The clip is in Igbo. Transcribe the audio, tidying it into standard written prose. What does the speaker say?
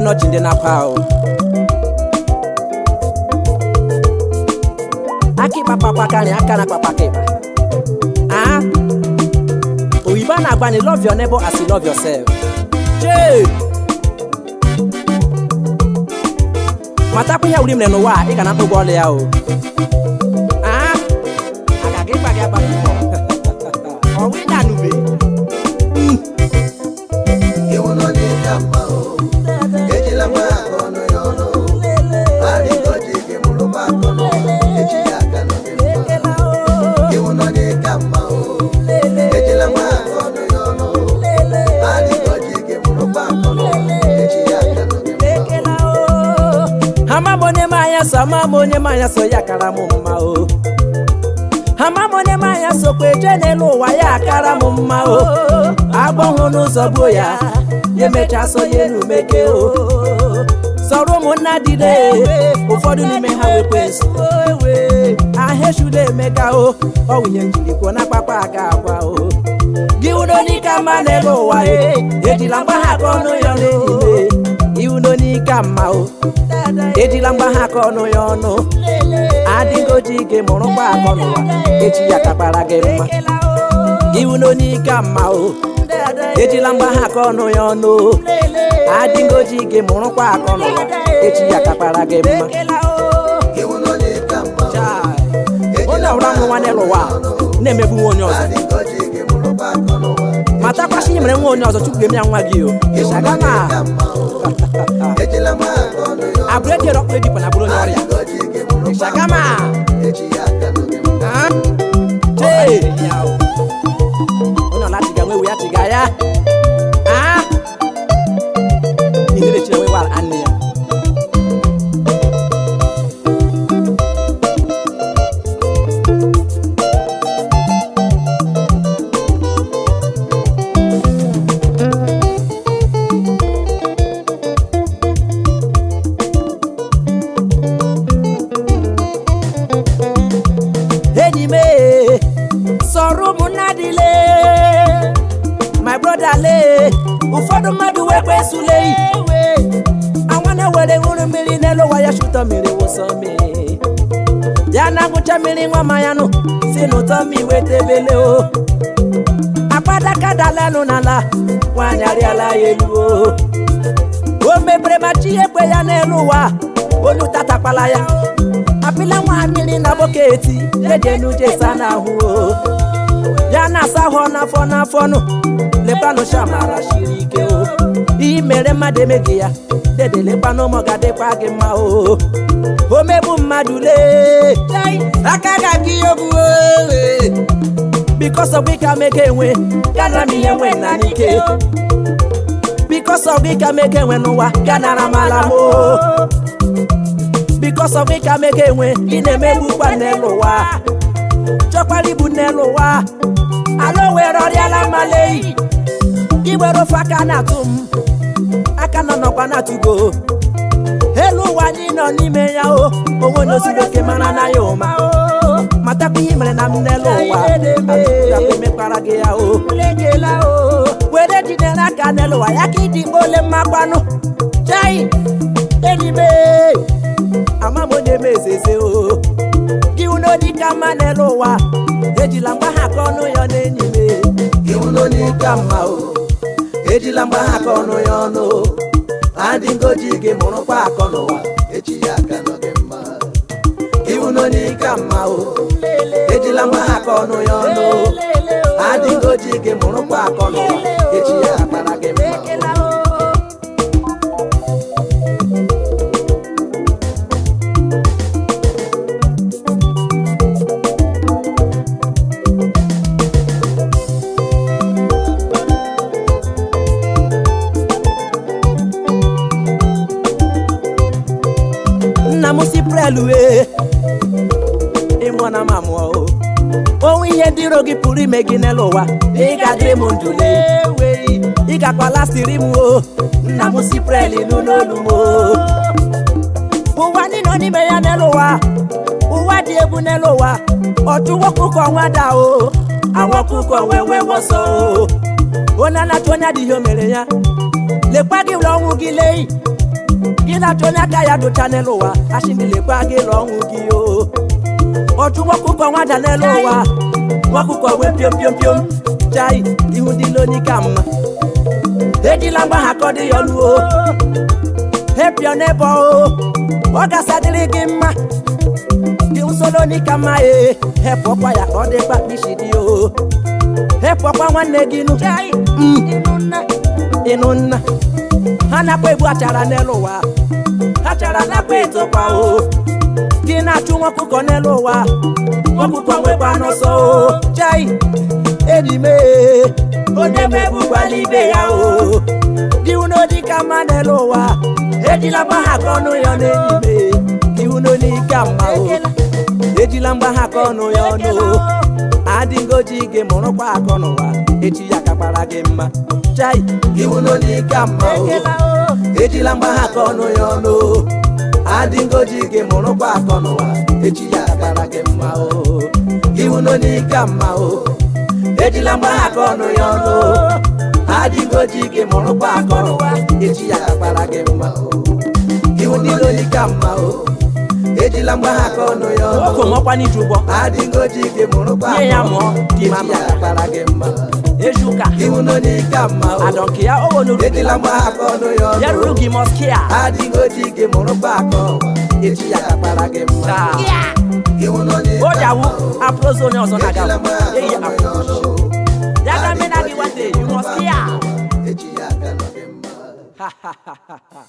no chinde na pao. Aki papa kani akana papa keba. Ah. Oyiba na gbani love your neighbor as you love yourself. Jay. Mata kunya ulim le no wa e kana to gole ya o. Ah. Aga ke pa ke ba ko. O wi na nu be. E wono ni kama o. Ejila ma kono yono. Ari ko ji ke mulu ba kono. Ejiya kana ke. E wono ni kama o. Ejila ma kono yono. Ari ko ji ke mulu ba kono. Ejiya kana ke. Hama monye maya so yakara mumma o. Hama monye maya so kweje nelu wa yakara mumma o. Abon no so boya ye mecha so ye nu meke o. Soro muna dide ụfọdụ n'ime ha wekwesu aheshude mega o ọwụnye njirikwo na kpakpa aga agwa o. Gị udo n'ika mma n'elu ụwa ejila mgba ha ka ọnụ ya n'ime. Gị udo n'ika mma o ejila mgba ha ka ọnụ ya ọnụ. Adịgo ji gị mụrụ mgba akọ n'ụwa eji ya kapara gị mma. Gị udo n'ika mma o ejila mgba ha ka ọnụ ya ọnụ. Adịgo ji gị mụrụ mgba akọ n'ụwa eji ya kapara gị mma. E wono ni kama o. Onye ọbụla nụ nwa n'elu ụwa na-emegbu nwa onye ọzọ. Ari ko ji ke mulu ba kono. Mata kwashi nye mere nwa onye ọzọ chukwu ga-eme ya nwa gị o. Ịshagama Ejila ma kono yono. abụrụdị ọkụ edipụ na bụrụ onye ọrịa. Ịshagama jee onye ọla chiga nwewe ya chiga ya. Ihere chire nwewe ala anne ya. My brother le ụfọdụ mmadụ wekwe sule anwana were nwụrụ mmiri n'elu ụwa ya shụtọ mmiri wụsọ mmiri ya na ngwụcha mmiri nwa manya nụ si n'ụtọ mmiri wetebele o. Akpadaka dalanụ n'ala nwanyị arịala ya elu o. O mepere ma chi ekwe ya n'elu ụwa olu tatakpala ya. Apịla nwa mmiri na bọketi ejenu jesa n'ahụ o. Ya na-asa ahụ n'afọ nụ lekwanụ shamara shiri ike o. Iyi mere mmadụ emeghị ya dede lekwanụ ma ọ ga-adịkwa gị mma o. O megbu mmadụ lee aka ga-agị ogwu because of ika mege enwe ganara m ihe nwe nna n'ike. Because of ika mege enwe n'ụwa ganara m ala m o. Because of ika mege enwe ị na-emegbukwa n'elu ụwa chọkwara ibu n'elu ụwa. Alo were ọrịala mmalei iwere ofe aka na-atụ m aka nọ nọkwa na-atụgo elu ụwa anyị nọ n'ime ya o. Onwe onye osiri oke mara na ya ụma matakwa ihe mere na m n'elu ụwa atụtụ emekwara gị ya o. Were jidere aka n'elu ụwa ya ka ịdị ole mmakwanụ chai enime ama m onye mezeze o. Gị uno dịka mma n'elu ụwa ejila mgba ha ka ọnụ ya n'enyi me. E wono ni kama o. Ejila mgba ha ka ọnụ ya ọnụ. Adịgo ji gị mụrụ kwa akọ n'ụwa ejiya kana gị mma. E wono ni kama o. Ejila mgba ha ka ọnụ ya ọnụ. Adịgo ji gị mụrụ kwa akọ n'ụwa ejiya kana gị mma. Musi prelue imona mamwa o. Onwe ihe dịrọ gị pụrụ ime gị n'elu ụwa ị ga-adịrị m ndụle ị gakwala siri m o. Nna m si preli n'olu m o. Ụwa ndị nọ n'ime ya n'elu ụwa ụwa dị egwu n'elu ụwa ọtụwo ọkụkọ nwa da o. Àwọn ọkụkọ nwewe wọsọ o. Onye na-atụ onye adịghị o mere ya lekwa gị ụlọ ọnwụ gị leyi gị na-achọ onye aka ya dụcha n'elu ụwa ashịndilekwa gị lụọ ọnwụ gị o ọchụ nwakụkọ nwada n'elu ụwa nwakụkọ wee piom piom piom chai ihu dịla Onye Ika Mma ejila mgba ha kọ dị ya ọnụ o hepịọ n'ebe o ọ gasadịrị gị mma gị usoro Onye Ika Mma hepụ ọkwa ya ka ọ dịkwa kpishi dị o hepụ ọkwa nwanne gị nụ ịnụ nna ha nakwa egbu achara n'elu ụwa achara nakwa etokwa o gị na-achụ nwa ọkụkọ n'elu ụwa ọkụkọ nwekwa n'ọsọ o chai enime onye megbukwala ibe ya o iwu na Onye Ika Mma n'elu ụwa ejila mgba ha ka ọnụ ya n'enime iwu na Onye Ika Mma o ejila mgba ha ka ọnụ ya ọnụ adịgoji gị mụrụkwa akọ n'ụwa echi ya kakwara gị mma chai iwu na Onye Ika Mma o ejila mgba ha ka ọnụ ya ọnụ adịgoji gị mụrụkwa akọ n'ụwa echi ya kakwara gị mma o iwu na Onye Ika Mma o ejila mgba ha ka ọnụ ya ọnụ adịgoji gị mụrụkwa akọ n'ụwa echi ya kakwara gị mma o iwu na Onye Ika Mma o ejila mgba ha ka ọnụ ya ọnụ okomọkwa n'iju ụgbọ adịgoji gị mụrụkwa nye ya mụọ dị echi mama ya kakwara gị mma ejuka iwu na Onye Ika Mma o adọnke ya owo n'uru ejila mgba ha ka ọnụ ya ya ọnụ ruru gị mọskia adịgoji gị mụrụkwa akọ echi ya kakwara gị mma iwu na Onye o Ika jawu apụrụzi onye ọzọ na-aga ejila mgba ha ka eyi ọnụ ya ọnụ ya ga mena gị wate you must hear echi ya ka nọ gị mma ha ha ha ha